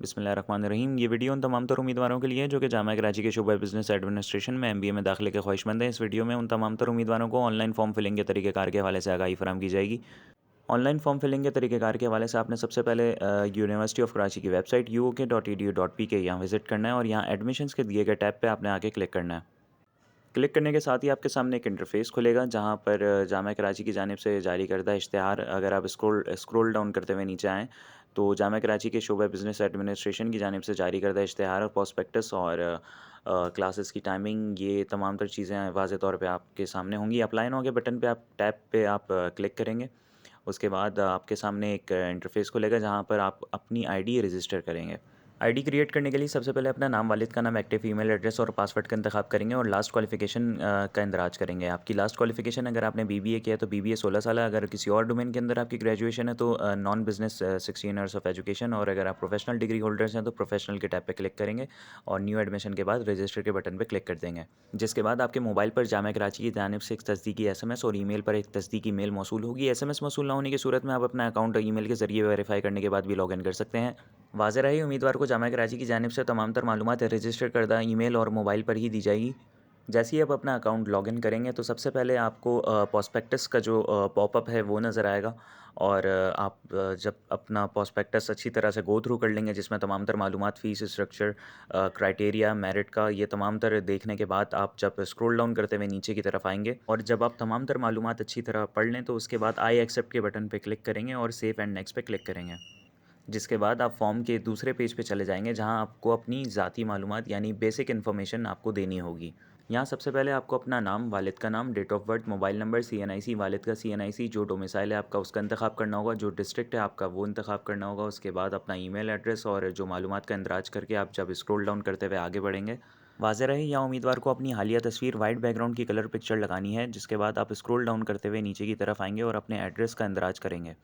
बिस्मिल्लाहिर्रहमानिर्रहीम। ये वीडियो उन तमाम तर उम्मीदवारों के लिए है जो कि जामिया कराची के शोबा बिज़नेस एडमिनिस्ट्रेशन में एमबीए में दाखिले के ख्वाहिशमंद हैं। इस वीडियो में उन तमाम तर उम्मीदवारों को ऑनलाइन फॉर्म फिलिंग के तरीक़ेकार के हवाले से आगाही फराहम की जाएगी। ऑनलाइन फॉर्म फिलिंग के तरीक़ेकार के हवाले से आपने सबसे पहले यूनिवर्सिटी ऑफ कराची की वेबसाइट uok.edu.pk यहाँ विज़िट करना है और यहाँ एडमिशन्स के दिए गए टैब पे आपने आके क्लिक करना है। क्लिक करने के साथ ही आपके सामने एक इंटरफेस खुलेगा जहाँ पर जामिया कराची की जानिब से जारी करदा इश्तिहार, अगर आप स्क्रॉल डाउन करते हुए नीचे आएँ तो जामिया कराची के शोबा बिज़नेस एडमिनिस्ट्रेशन की जानिब से जारी करदा इश्तिहार और प्रॉस्पेक्टस और क्लासेस की टाइमिंग, ये तमाम तर चीज़ें वाज़े तौर पे आपके सामने होंगी। अप्लाई नाउ के बटन पे आप टैब पे आप क्लिक करेंगे। उसके बाद आपके सामने एक इंटरफेस खुलेगा जहाँ पर आप अपनी आईडी रजिस्टर करेंगे। आईडी क्रिएट करने के लिए सबसे पहले अपना नाम, वालिद का नाम, एक्टिव ईमेल एड्रेस और पासवर्ड का इंतखाब करेंगे और लास्ट क्वालिफिकेशन का इंदराज करेंगे। आपकी लास्ट क्वालिफिकेशन अगर आपने बीबीए किया है तो बीबीए 16 साल है। अगर किसी और डोमेन के अंदर आपकी ग्रेजुएशन है तो non business 16 years of education, और अगर आप प्रोफेशनल डिग्री होल्डर्स हैं तो प्रोफेशनल के टैब पे क्लिक करेंगे और न्यू एडमिशन के बाद रजिस्टर के बटन पे क्लिक कर देंगे। जिसके बाद आपके मोबाइल पर जामिया कराची की जानिब से एक तस्दीकी एसएमएस और ईमेल पर एक तस्दीकी मेल मौसूल होगी। एसएमएस मौसूल ना होने की सूरत में आप अपना अकाउंट ईमेल के ज़रिए वेरीफाई करने के बाद भी लॉगिन कर सकते हैं। वाज़ेह रहे, उम्मीदवार को जामिया कराची की जानिब से तमाम तर मालूमात रजिस्टर करदा ईमेल और मोबाइल पर ही दी जाएगी। जैसे ही आप अपना अकाउंट लॉगिन करेंगे तो सबसे पहले आपको प्रॉस्पेक्टस का जो पॉपअप है वो नज़र आएगा और आप जब अपना प्रॉस्पेक्टस अच्छी तरह से गो थ्रू कर लेंगे जिसमें तमाम तर मालूमात, फ़ीस स्ट्रक्चर, क्राइटेरिया, मेरिट का ये तमाम तर देखने के बाद आप जब स्क्रॉल डाउन करते हुए नीचे की तरफ आएँगे और जब आप तमाम तर मालूमात अच्छी तरह पढ़ लें तो उसके बाद आई एक्सेप्ट के बटन पे क्लिक करेंगे और सेव एंड नेक्स्ट पे क्लिक करेंगे। जिसके बाद आप फॉर्म के दूसरे पेज पे चले जाएँगे जहाँ आपको अपनी ज़ाती मालूमात यानी बेसिक इन्फॉर्मेशन आपको देनी होगी। यहाँ सबसे पहले आपको अपना नाम, वालिद का नाम, date of birth, mobile number, CNIC, वालिद का सीएनआईसी, जो डोमिसाइल है आपका उसका इंतखाब करना होगा, जो डिस्ट्रिक्ट है आपका वो इंतखाब करना होगा। उसके बाद अपना ईमेल एड्रेस और जो मालूमात का इंदराज करके आप जब स्क्रॉल डाउन करते हुए आगे बढ़ेंगे, वाज़ेह रहे यहाँ उम्मीदवार को अपनी हालिया तस्वीर वाइट बैकग्राउंड की कलर पिक्चर लगानी है। जिसके बाद आप स्क्रॉल डाउन करते हुए नीचे की तरफ आएँगे और अपने एड्रेस का इंदराज करेंगे।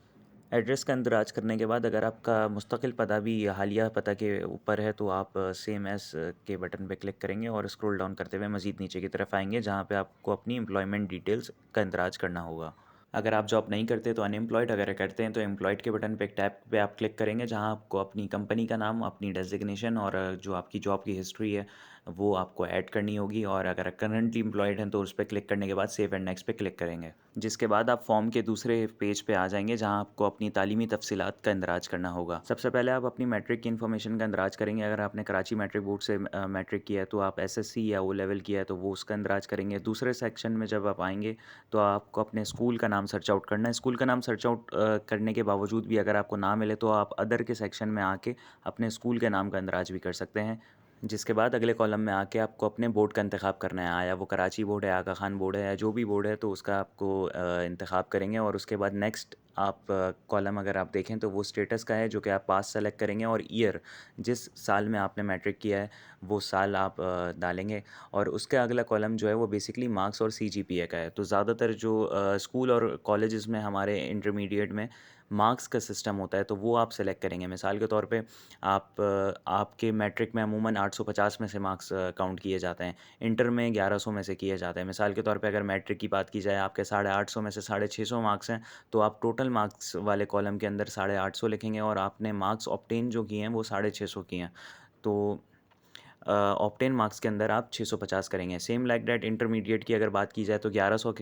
एड्रेस का इंदराज करने के बाद अगर आपका मुस्तकिल पता भी हालिया पता के ऊपर है तो आप सेम एज़ के बटन पे क्लिक करेंगे और स्क्रॉल डाउन करते हुए मज़ीद नीचे की तरफ आएँगे जहाँ पे आपको अपनी एम्प्लॉयमेंट डिटेल्स का इंदराज करना होगा। अगर आप जॉब नहीं करते तो अनएम्प्लॉयड, अगर करते हैं तो एम्प्लॉयड के बटन पे एक टैब पे आप क्लिक करेंगे जहाँ आपको अपनी कंपनी का नाम, अपनी डेज़िग्नेशन और जो आपकी जॉब की हिस्ट्री है वो आपको ऐड करनी होगी, और अगर करंटली एम्प्लॉयड हैं तो उस पे क्लिक करने के बाद सेव एंड नेक्स्ट पे क्लिक करेंगे। जिसके बाद आप फॉर्म के दूसरे पेज पे आ जाएँगे जहाँ आपको अपनी तालीमी तफ़सीलात का इंदराज करना होगा। सबसे पहले आप अपनी मैट्रिक की इन्फॉर्मेशन का इंदराज करेंगे। अगर आपने कराची मैट्रिक बोर्ड से मैट्रिक किया है तो आप एसएससी या ओ लेवल किया है तो वो उसका इंदराज करेंगे। दूसरे सेक्शन में जब आप आएँगे तो आपको अपने स्कूल का नाम सर्च आउट करना है। स्कूल का नाम सर्च आउट करने के बावजूद भी अगर आपको ना मिले तो आप अदर के सेक्शन में आके अपने स्कूल के नाम का इंदराज भी कर सकते हैं। जिसके बाद अगले कॉलम में आके आपको अपने बोर्ड का इंतखाब करना है, आया वो कराची बोर्ड है, आगा खान बोर्ड है या जो भी बोर्ड है तो उसका आपको इंतखाब करेंगे। और उसके बाद नेक्स्ट आप कॉलम अगर आप देखें तो वो स्टेटस का है जो कि आप पास सेलेक्ट करेंगे और ईयर, जिस साल में आपने मैट्रिक किया है वो साल आप डालेंगे। और उसके अगला कॉलम जो है वो बेसिकली मार्क्स और सीजीपीए का है। तो ज़्यादातर जो स्कूल और कॉलेजेस में हमारे इंटरमीडिएट में मार्क्स का सिस्टम होता है तो वो आप सेलेक्ट करेंगे। मिसाल के तौर पे आपके मैट्रिक में अमूमन 850 में से मार्क्स काउंट किए जाते हैं, इंटर में 1100 में से किए जाते हैं। मिसाल के तौर पे अगर मैट्रिक की बात की जाए, आपके 850 में से 650 मार्क्स हैं तो आप टोटल मार्क्स वाले कॉलम के अंदर 850 लिखेंगे और आपने मार्क्स ऑब्टेन जो किए हैं वो 650 किए हैं। तो ऑब्टेन मार्क्स के अंदर आप 650 करेंगे। सेम लाइक दैट इंटरमीडिएट की अगर बात की जाए तो 1100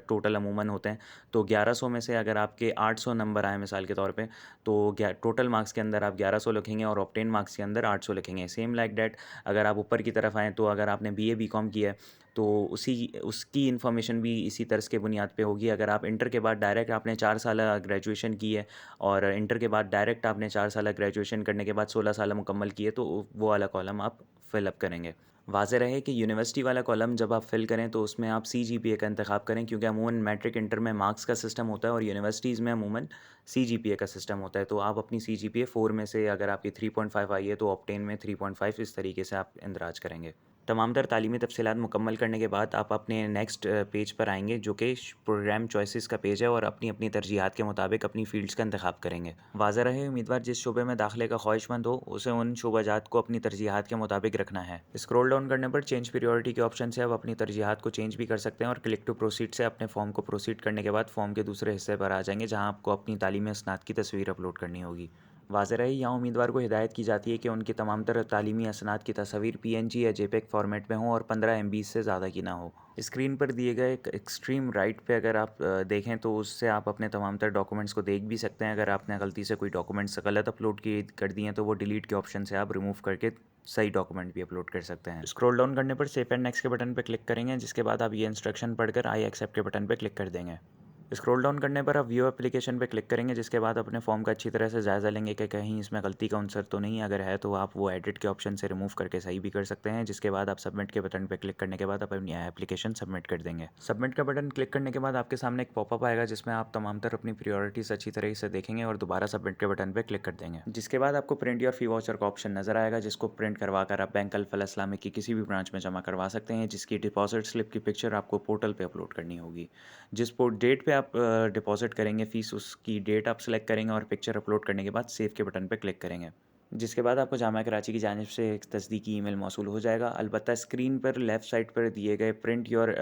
टोटल अमूमन होते हैं। तो 1100 में से अगर आपके 800 नंबर आए मिसाल के तौर पे तो टोटल मार्क्स के अंदर आप 1100 लिखेंगे और ऑब्टेन मार्क्स के अंदर 800 लिखेंगे। सेम लाइक दैट अगर आप ऊपर की तरफ आएँ तो अगर आपने बीए बीकॉम किया है तो उसी उसकी इन्फॉर्मेशन भी इसी तर्ज के बुनियाद पे होगी। अगर आप इंटर के बाद डायरेक्ट आपने 4 साल ग्रेजुएशन की है और इंटर के बाद डायरेक्ट आपने 4 साल ग्रेजुएशन करने के बाद 16 साल मुकम्मल किए तो वो वाला कॉलम आप फिल अप करेंगे। वाज़ेह रहे कि यूनिवर्सिटी वाला कॉलम जब आप फिल करें तो उसमें आप सीजीपीए का इंतखाब करें, क्योंकि अमूमन मैट्रिक इंटर में मार्क्स का सिस्टम होता है और यूनिवर्सिटीज़ में अमूमन सीजीपीए का सिस्टम होता है। तो आप अपनी सीजीपीए 4 में से अगर आपकी 3.5 आई है तो ऑब्टेन में 3.5 इस तरीके से आप इंदराज करेंगे। तमाम तर तालीमी तफ़सीलात मुकम्मल करने के बाद आप अपने नेक्स्ट पेज पर आएँगे जो कि प्रोग्राम चॉइसेस का पेज है और अपनी अपनी तरजीहात के मुताबिक अपनी फ़ील्ड्स का इंतखाब करेंगे। वाज़ेह रहे उम्मीदवार जिस शोबे में दाखिले का ख्वाहिशमंद हो उसे उन शोबाजात को अपनी तरजीहात के मुताबिक रखना है। स्क्रॉल डाउन करने पर चेंज प्रियोरिटी के ऑप्शन से आप अपनी तरजीहात को चेंज भी कर सकते हैं और क्लिक टू प्रोसीड से अपने फॉर्म को प्रोसीड करने के बाद फॉर्म के दूसरे हिस्से पर आ जाएंगे जहाँ आपको अपनी तालीमी असनाद की तस्वीर अपलोड करनी होगी। वाज़ेह रहे, यहाँ उम्मीदवार को हिदायत की जाती है कि उनकी तमाम तर तालीमी असनाद की तस्वीर पीएनजी या जेपेग फॉर्मेट में हो और 15 एमबी से ज़्यादा की ना हो। स्क्रीन पर दिए गए एक एक्सट्रीम राइट पे अगर आप देखें तो उससे आप अपने तमाम तर डॉक्यूमेंट्स को देख भी सकते हैं। अगर आपने गलती से कोई डॉक्यूमेंट्स गलत अपलोड किए कर दिए हैं तो वो डिलीट के ऑप्शन से आप रिमूव करके सही डॉक्यूमेंट भी अपलोड कर सकते हैं। स्क्रॉल डाउन करने पर सेव एंड नेक्स्ट के बटन पर क्लिक करेंगे, जिसके बाद आप ये इंस्ट्रक्शन पढ़कर आई एक्सेप्ट के बटन पर क्लिक कर देंगे। स्क्रॉल डाउन करने पर आप व्यू एप्लीकेशन पे क्लिक करेंगे, जिसके बाद अपने फॉर्म का अच्छी तरह से जायज़ा लेंगे कि कहीं इसमें गलती का आंसर तो नहीं। अगर है तो आप वो एडिट के ऑप्शन से रिमूव करके सही भी कर सकते हैं। जिसके बाद आप सबमिट के बटन पे क्लिक करने के बाद अपनी एप्लीकेशन सबमिट कर देंगे। सबमिट का बटन क्लिक करने के बाद आपके सामने एक पॉपअप आएगा, जिसमें आप तमाम तर अपनी प्रायोरिटीज़ अच्छी तरह से देखेंगे और दोबारा सबमिट के बटन पर क्लिक कर देंगे। जिसके बाद आपको प्रिंट योर फी वाउचर का ऑप्शन नजर आएगा, जिसको प्रिंट करवा कर आप बैंक अल फलाह इस्लामिक की किसी भी ब्रांच में जमा करवा सकते हैं, जिसकी डिपॉजिट स्लिप की पिक्चर आपको पोर्टल पे अपलोड करनी होगी। जिस डेट पे आप डिपॉजिट करेंगे फ़ीस, उसकी डेट आप सेलेक्ट करेंगे और पिक्चर अपलोड करने के बाद सेव के बटन पर क्लिक करेंगे। जिसके बाद आपको जामिया कराची की जानिब से एक तस्दीकी ईमेल मौसूल हो जाएगा। अलबत्ता स्क्रीन पर लेफ़्ट साइड पर दिए गए प्रिंट योर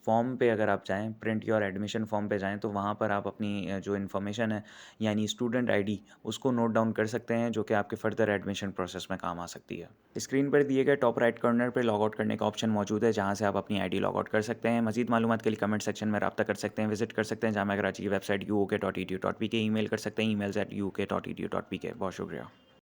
फॉर्म पे अगर आप जाएँ, प्रिंट योर एडमिशन फॉर्म पे जाएँ, तो वहाँ पर आप अपनी जो इन्फॉर्मेशन है यानी स्टूडेंट आईडी, उसको नोट डाउन कर सकते हैं, जो कि आपके फ़र्दर एडमिशन प्रोसेस में काम आ सकती है। स्क्रीन पर दिए गए टॉप राइट कॉर्नर पे लॉग आउट करने का ऑप्शन मौजूद है, जहाँ से आप अपनी आईडी लॉग आउट कर सकते हैं। मज़ीद मालूमात के लिए कमेंट सेक्शन में राब्ता कर सकते हैं, विजिट कर सकते हैं जामिया कराची की वेबसाइट uok.edu.pk, ईमेल कर सकते हैं emails@uk.edu.pk। बहुत शुक्रिया।